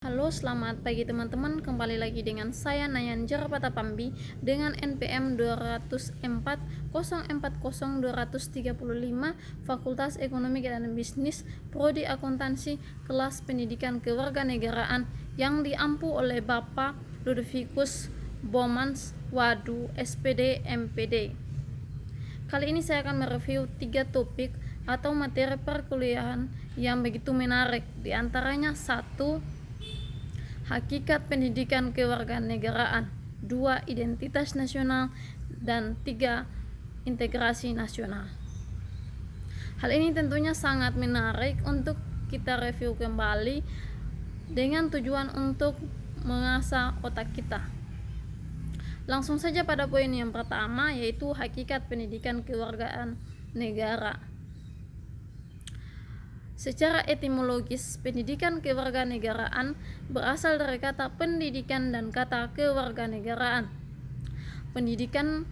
Halo, selamat pagi teman-teman. Kembali lagi dengan saya Nayanjar Patapambi dengan NPM 204040235 Fakultas Ekonomi dan Bisnis Prodi Akuntansi kelas Pendidikan Kewarganegaraan yang diampu oleh Bapak Ludovicus Bomans Wadu SPD MPD. Kali ini saya akan mereview 3 topik atau materi perkuliahan yang begitu menarik. Di antaranya 1. Hakikat pendidikan kewarganegaraan, 2. Identitas nasional, dan 3. Integrasi nasional. Hal ini tentunya sangat menarik untuk kita review kembali dengan tujuan untuk mengasah otak kita. Langsung saja pada poin yang pertama, yaitu hakikat pendidikan kewargaan negara. Secara etimologis, pendidikan kewarganegaraan berasal dari kata pendidikan dan kata kewarganegaraan. Pendidikan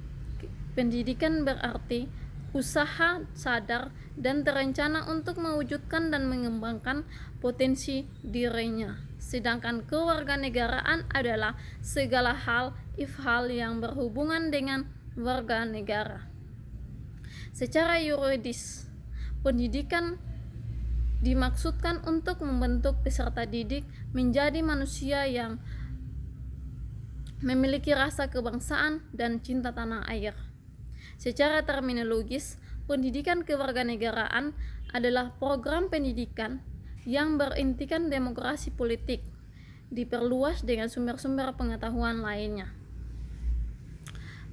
berarti usaha sadar dan terencana untuk mewujudkan dan mengembangkan potensi dirinya. Sedangkan kewarganegaraan adalah segala hal, ifhal yang berhubungan dengan warga negara. Secara yuridis, pendidikan dimaksudkan untuk membentuk peserta didik menjadi manusia yang memiliki rasa kebangsaan dan cinta tanah air. Secara terminologis, pendidikan kewarganegaraan adalah program pendidikan yang berintikan demokrasi politik, diperluas dengan sumber-sumber pengetahuan lainnya.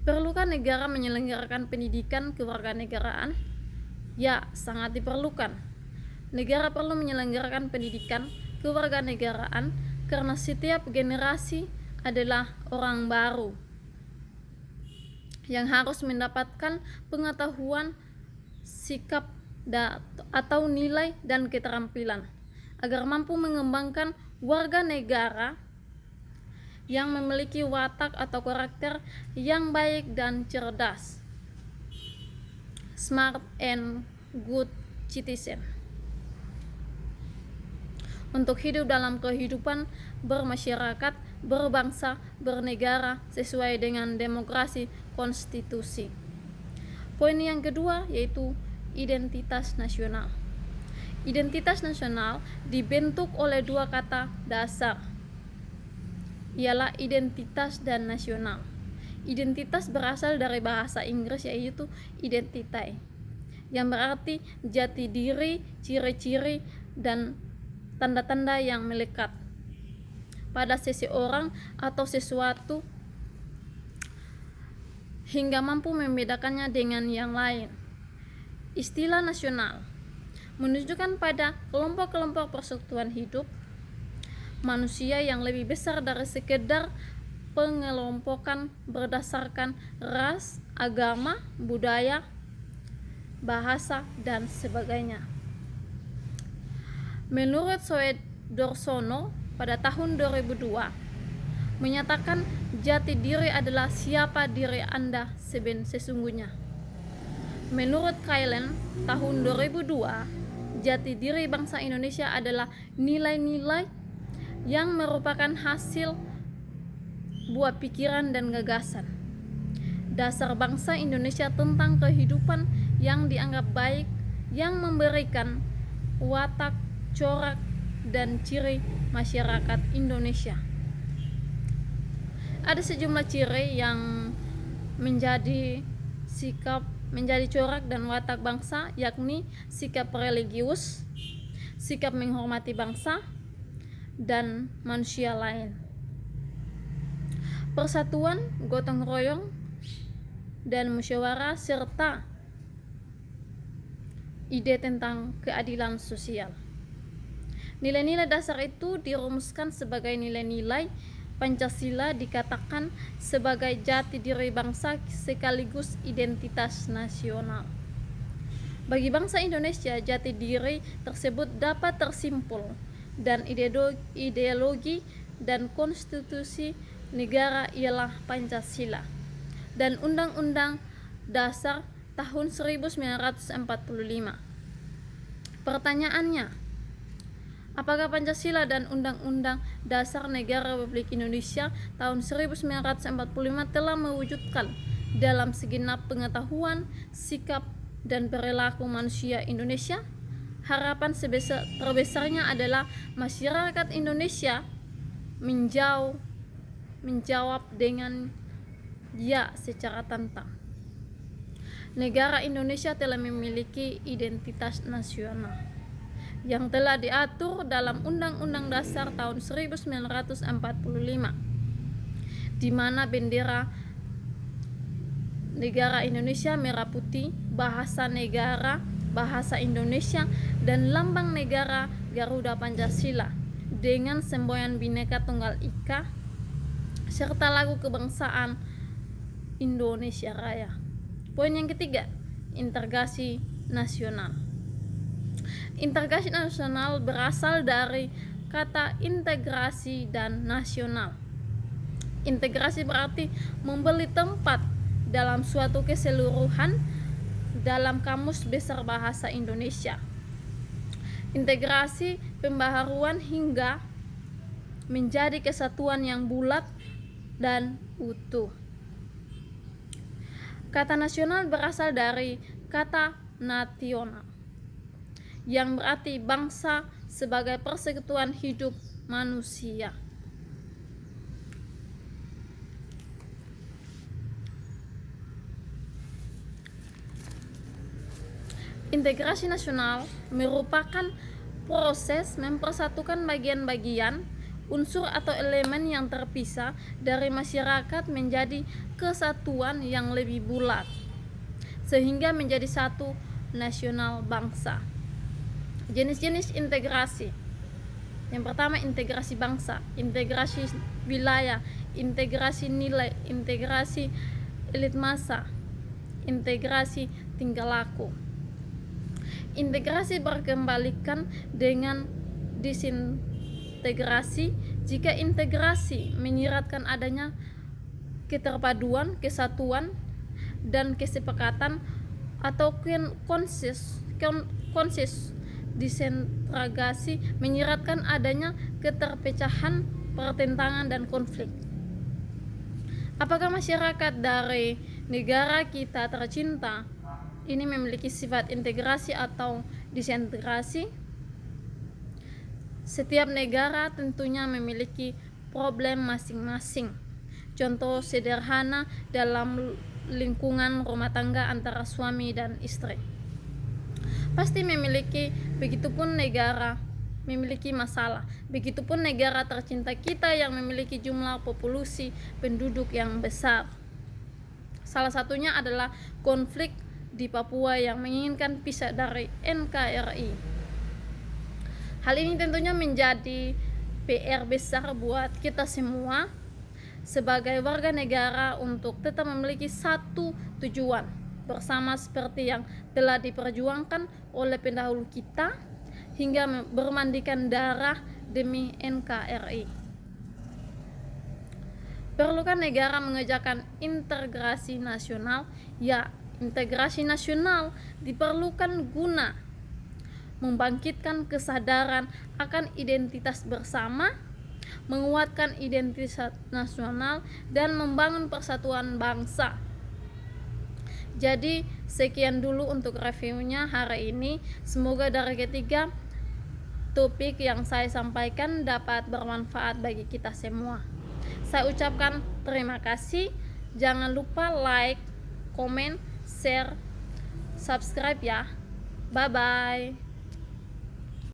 Perlukah negara menyelenggarakan pendidikan kewarganegaraan? Ya, sangat diperlukan. Negara perlu menyelenggarakan pendidikan kewarganegaraan karena setiap generasi adalah orang baru yang harus mendapatkan pengetahuan, sikap, atau nilai dan keterampilan agar mampu mengembangkan warga negara yang memiliki watak atau karakter yang baik dan cerdas, smart and good citizen, untuk hidup dalam kehidupan bermasyarakat, berbangsa, bernegara sesuai dengan demokrasi konstitusi. Poin yang kedua yaitu identitas nasional. Identitas nasional dibentuk oleh dua kata dasar, ialah identitas dan nasional. Identitas berasal dari bahasa Inggris yaitu identitas, yang berarti jati diri, ciri-ciri, dan tanda-tanda yang melekat pada seseorang atau sesuatu hingga mampu membedakannya dengan yang lain. Istilah nasional menunjukkan pada kelompok-kelompok persatuan hidup manusia yang lebih besar dari sekedar pengelompokan berdasarkan ras, agama, budaya, bahasa, dan sebagainya. Menurut Soedorsono pada tahun 2002 menyatakan jati diri adalah siapa diri Anda sesungguhnya. Menurut Kailen tahun 2002, jati diri bangsa Indonesia adalah nilai-nilai yang merupakan hasil buah pikiran dan gagasan dasar bangsa Indonesia tentang kehidupan yang dianggap baik, yang memberikan watak, corak, dan ciri masyarakat Indonesia. Ada sejumlah ciri yang menjadi corak dan watak bangsa, yakni sikap religius, sikap menghormati bangsa, dan manusia lain. Persatuan, gotong royong, dan musyawarah, serta ide tentang keadilan sosial. Nilai-nilai dasar itu dirumuskan sebagai nilai-nilai Pancasila, dikatakan sebagai jati diri bangsa sekaligus identitas nasional. Bagi bangsa Indonesia, jati diri tersebut dapat tersimpul dan ideologi dan konstitusi negara ialah Pancasila dan Undang-Undang Dasar tahun 1945. Pertanyaannya, Apakah Pancasila dan Undang-Undang Dasar Negara Republik Indonesia tahun 1945 telah mewujudkan dalam segenap pengetahuan, sikap, dan perilaku manusia Indonesia? Harapan terbesarnya adalah masyarakat Indonesia menjawab dengan ya secara tantang. Negara Indonesia telah memiliki identitas nasional yang telah diatur dalam Undang-Undang Dasar tahun 1945, di mana bendera negara Indonesia merah putih, bahasa negara bahasa Indonesia, dan lambang negara Garuda Pancasila dengan semboyan Bhinneka Tunggal Ika serta lagu kebangsaan Indonesia Raya. Poin yang ketiga, integrasi nasional. Integrasi nasional berasal dari kata integrasi dan nasional. Integrasi berarti memberi tempat dalam suatu keseluruhan dalam Kamus Besar Bahasa Indonesia. Integrasi pembaharuan hingga menjadi kesatuan yang bulat dan utuh. Kata nasional berasal dari kata national, yang berarti bangsa sebagai persekutuan hidup manusia. Integrasi nasional merupakan proses mempersatukan bagian-bagian, unsur atau elemen yang terpisah dari masyarakat menjadi kesatuan yang lebih bulat, sehingga menjadi satu nasional bangsa. Jenis-jenis integrasi. Yang pertama, integrasi bangsa, integrasi wilayah, integrasi nilai, integrasi elit massa, integrasi tingkah laku. Integrasi berkembalikan dengan disintegrasi jika integrasi menyiratkan adanya keterpaduan, kesatuan, dan kesepakatan, atau konsis. Disintegrasi menyiratkan adanya keterpecahan, pertentangan, dan konflik. Apakah masyarakat dari negara kita tercinta ini memiliki sifat integrasi atau disintegrasi? Setiap negara tentunya memiliki problem masing-masing. Contoh sederhana dalam lingkungan rumah tangga antara suami dan istri pasti memiliki, begitupun negara memiliki masalah. Begitupun negara tercinta kita yang memiliki jumlah populasi penduduk yang besar. Salah satunya adalah konflik di Papua yang menginginkan pisah dari NKRI. Hal ini tentunya menjadi PR besar buat kita semua sebagai warga negara untuk tetap memiliki satu tujuan bersama seperti yang telah diperjuangkan oleh pendahulu kita hingga bermandikan darah demi NKRI. Perlukah negara mengerjakan integrasi nasional? Ya, integrasi nasional diperlukan guna membangkitkan kesadaran akan identitas bersama, menguatkan identitas nasional, dan membangun persatuan bangsa. Jadi sekian dulu untuk reviewnya hari ini. Semoga dari ketiga topik yang saya sampaikan dapat bermanfaat bagi kita semua. Saya ucapkan terima kasih. Jangan lupa like, komen, share, subscribe ya. Bye bye.